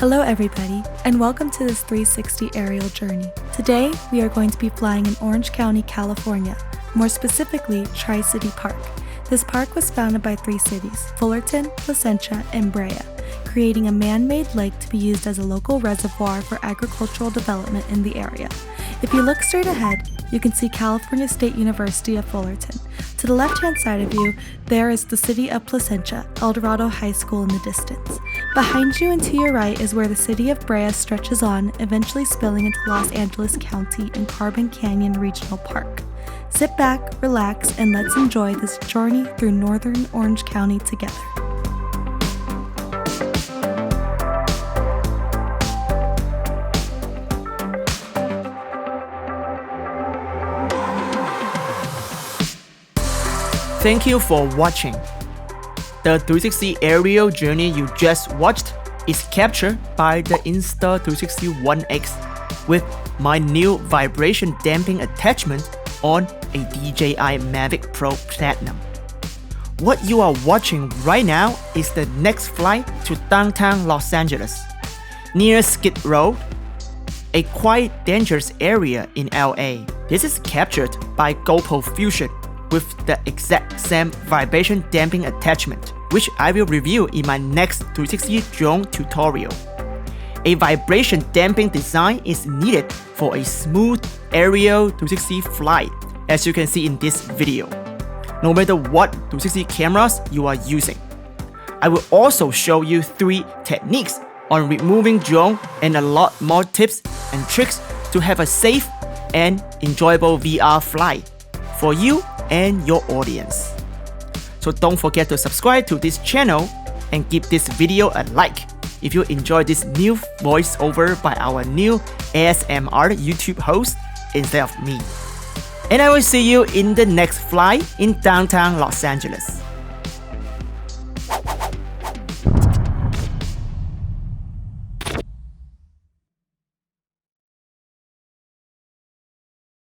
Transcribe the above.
Hello everybody, and welcome to this 360 aerial journey. Today, we are going to be flying in Orange County, California, more specifically, Tri-City Park. This park was founded by three cities, Fullerton, Placentia, and Brea, creating a man-made lake to be used as a local reservoir for agricultural development in the area. If you look straight ahead, you can see California State University of Fullerton. To the left-hand side of you, there is the city of Placentia, El Dorado High School in the distance. Behind you and to your right is where the city of Brea stretches on, eventually spilling into Los Angeles County and Carbon Canyon Regional Park. Sit back, relax, and let's enjoy this journey through northern Orange County together. Thank you for watching. The 360 aerial journey you just watched is captured by the Insta360 1X with my new vibration damping attachment on a DJI Mavic Pro Platinum. What you are watching right now is the next flight to downtown Los Angeles, near Skid Row, a quite dangerous area in LA. This is captured by GoPro Fusion with the exact same vibration damping attachment, which I will review in my next 360 drone tutorial. A vibration damping design is needed for a smooth aerial 360 flight, as you can see in this video, no matter what 360 cameras you are using. I will also show you 3 techniques on removing drone and a lot more tips and tricks to have a safe and enjoyable VR flight for you and your audience. So don't forget to subscribe to this channel and give this video a like if you enjoy this new voiceover by our new ASMR YouTube host instead of me. And I will see you in the next flight in downtown Los Angeles.